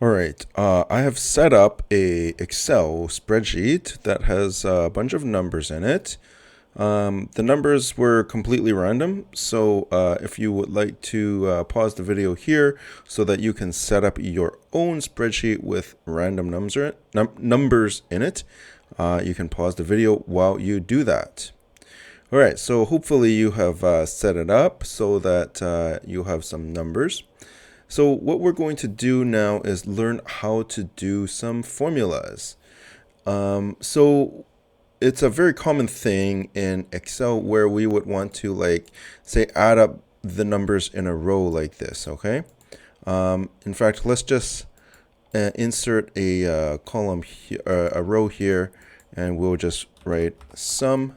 All right, I have set up a Excel spreadsheet that has a bunch of numbers in it. The numbers were completely random, so if you would like to pause the video here so that you can set up your own spreadsheet with random numbers in it, you can pause the video while you do that. All right, so hopefully you have set it up so that you have some numbers. So what we're going to do now is learn how to do some formulas. So it's a very common thing in Excel where we would want to, like, say, add up the numbers in a row like this, okay? In fact, let's just insert a column here, a row here, and we'll just write sum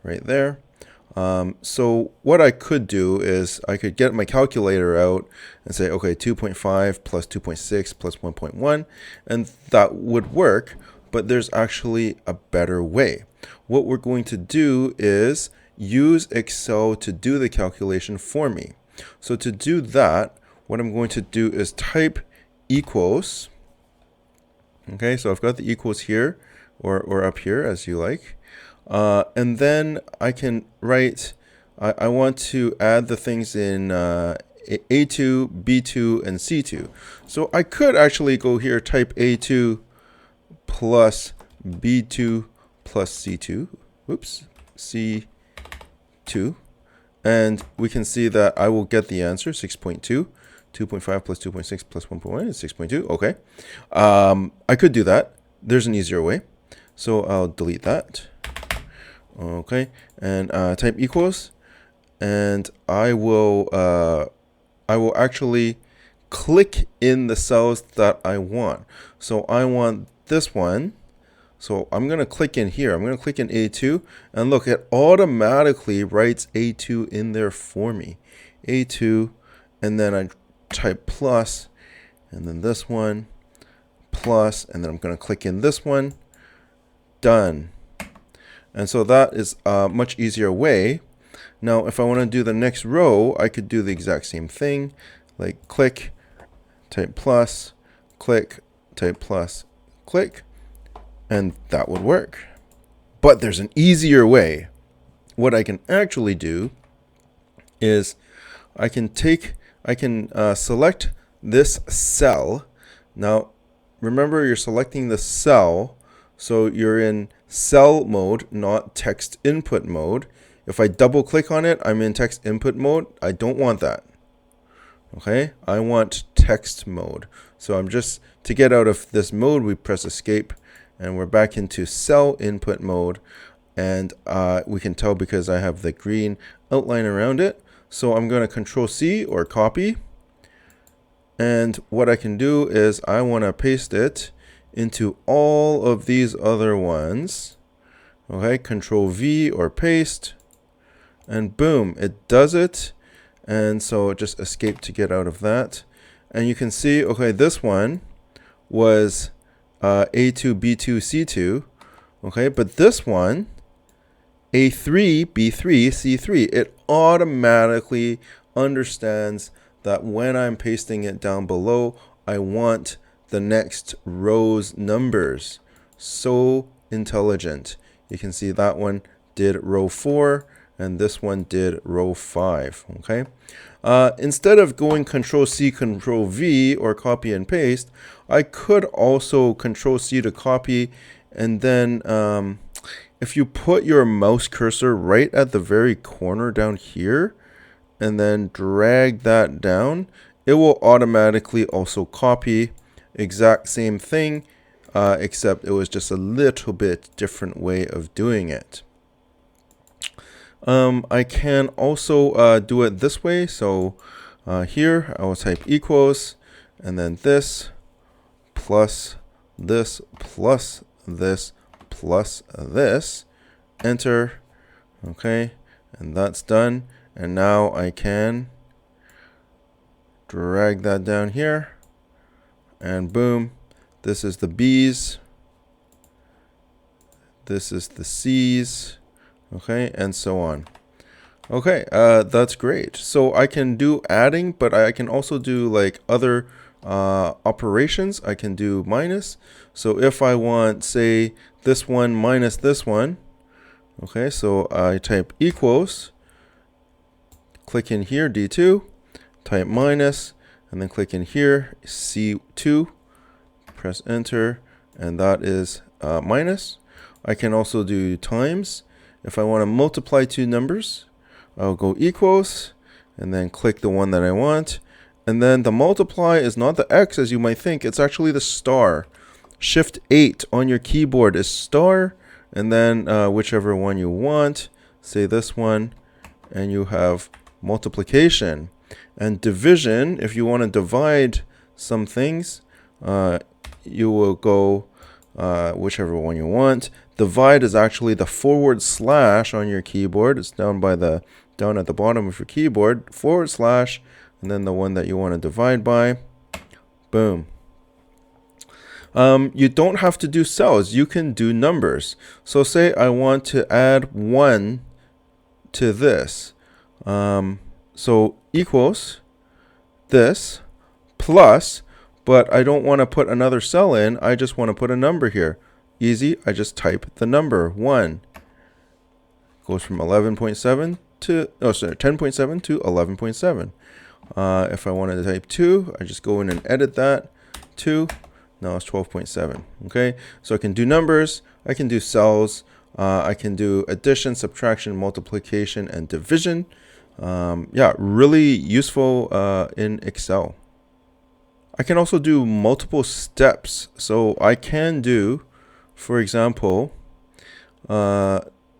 right there. So what I could do is I could get my calculator out and say, okay, 2.5 plus 2.6 plus 1.1, and that would work, but there's actually a better way. What we're going to do is use Excel to do the calculation for me. So to do that, what I'm going to do is type equals. Okay, so I've got the equals here, or up here as you like. And then I can write, I want to add the things in A2, B2, and C2. So I could actually go here, type A2 plus B2 plus C2. Oops, C2. And we can see that I will get the answer, 6.2. 2.5 plus 2.6 plus 1.1 is 6.2. Okay. I could do that. There's an easier way. So I'll delete that. Okay, and type equals, and I will actually click in the cells that I want. So I want this one. So I'm going to click in here. I'm going to click in A2, and look, it automatically writes A2 in there for me. A2, and then I type plus, and then this one, plus, and then I'm going to click in this one. Done. And so that is a much easier way. Now, if I want to do the next row, I could do the exact same thing, like click, type plus, click, type plus, click, and that would work. But there's an easier way. What I can actually do is I can select this cell. Now, remember, you're selecting the cell, so you're in cell mode, not text input mode. If I double click on it, I'm in text input mode. I don't want that. Okay, I want text mode. So I'm just, to get out of this mode, we press escape, and we're back into cell input mode. And we can tell because I have the green outline around it. So I'm going to Control C or copy. And what I can do is I want to paste it into all of these other ones. Okay, Control V or paste, and boom, it does it. And so just escape to get out of that. And you can see, okay, this one was A2, B2, C2. Okay, but this one, A3, B3, C3, it automatically understands that when I'm pasting it down below, I want the next row's numbers. So intelligent. You can see that one did row 4 and this one did row 5. Okay. Instead of going Control C, Control V or copy and paste, I could also Control C to copy, and then if you put your mouse cursor right at the very corner down here and then drag that down, it will automatically also copy. Exact same thing, except it was just a little bit different way of doing it. I can also do it this way. So here I will type equals, and then this plus this plus this plus this, enter. Okay, and that's done. And now I can drag that down here, and boom, this is the B's, this is the C's, okay, and so on. Okay, that's great. So I can do adding, but I can also do like other operations, I can do minus. So if I want, say, this one minus this one, okay, so I type equals, click in here, D2, type minus, and then click in here, C2, press enter, and that is minus. I can also do times. If I want to multiply two numbers, I'll go equals, and then click the one that I want. And then the multiply is not the X as you might think, it's actually the star. Shift 8 on your keyboard is star, and then whichever one you want, say this one, and you have multiplication. And division, if you want to divide some things, you will go whichever one you want. Divide is actually the / on your keyboard. It's down at the bottom of your keyboard, /, and then the one that you want to divide by. Boom. You don't have to do cells. You can do numbers. So say I want to add 1 to this. So equals this plus, but I don't want to put another cell in. I just want to put a number here. Easy. I just type the number 1. Goes from 11.7 to 10.7 to 11.7. If I wanted to type 2, I just go in and edit that. 2. Now it's 12.7. Okay, so I can do numbers, I can do cells, I can do addition, subtraction, multiplication, and division. Yeah, really useful in Excel. I can also do multiple steps. So I can do, for example,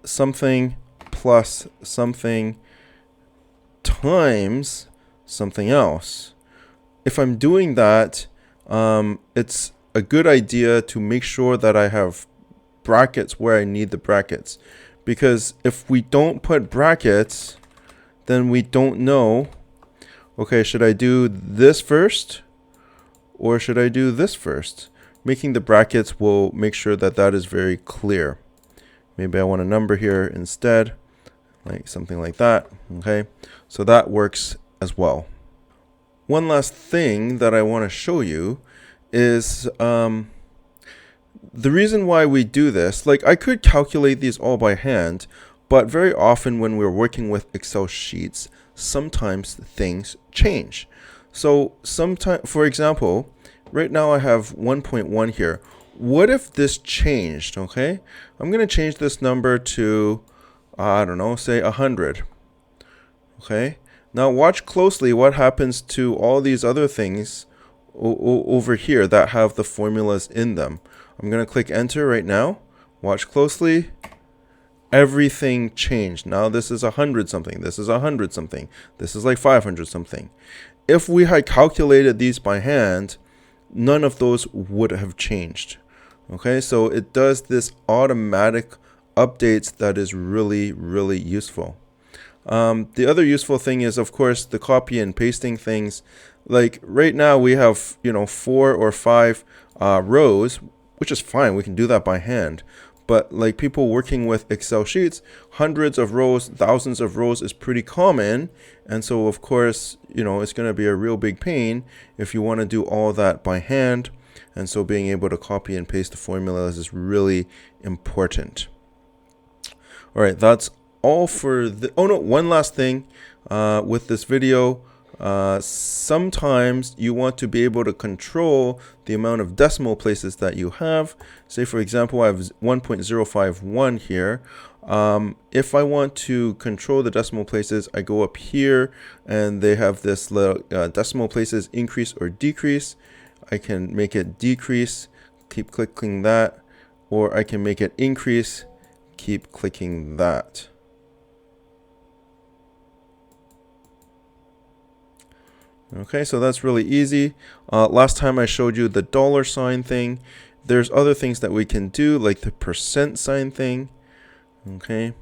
something plus something times something else. If I'm doing that, it's a good idea to make sure that I have brackets where I need the brackets. Because if we don't put brackets, then we don't know, okay, should I do this first or should I do this first? Making the brackets will make sure that that is very clear. Maybe I want a number here instead, like something like that. Okay, so that works as well. One last thing that I want to show you is the reason why we do this. Like, I could calculate these all by hand, but very often when we're working with Excel sheets, sometimes things change. So sometimes, for example, right now I have 1.1 here. What if this changed? Okay, I'm going to change this number to, I don't know, say 100. Okay, now watch closely what happens to all these other things over here that have the formulas in them. I'm going to click enter right now. Watch closely. Everything changed. Now this is 100 something. This is 100 something. This is like 500 something. If we had calculated these by hand, none of those would have changed. Okay, so it does this automatic updates that is really, really useful. The other useful thing is, of course, the copy and pasting things. Like right now we have, 4 or 5 rows, which is fine. We can do that by hand. But like people working with Excel sheets, hundreds of rows, thousands of rows is pretty common. And so, of course, it's going to be a real big pain if you want to do all that by hand. And so being able to copy and paste the formulas is really important. All right, that's all for the, oh no, one last thing with this video. Sometimes you want to be able to control the amount of decimal places that you have. Say, for example, I have 1.051 here. If I want to control the decimal places, I go up here and they have this little decimal places increase or decrease. I can make it decrease, keep clicking that, or I can make it increase, keep clicking that. Okay, so that's really easy. Last time I showed you the $ thing. There's other things that we can do, like the % thing. Okay,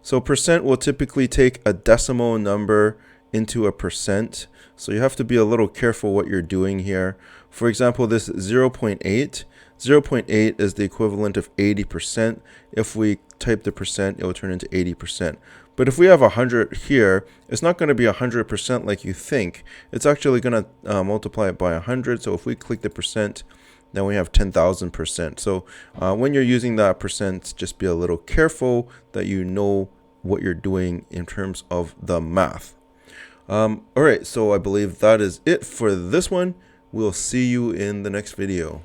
so percent will typically take a decimal number into a percent. So you have to be a little careful what you're doing here. For example, this 0.8. 0.8 is the equivalent of 80%. If we type the percent, it will turn into 80%. But if we have 100 here, it's not going to be 100% like you think. It's actually going to multiply it by 100. So if we click the percent, then we have 10,000%. So when you're using that percent, just be a little careful that you know what you're doing in terms of the math. All right, so I believe that is it for this one. We'll see you in the next video.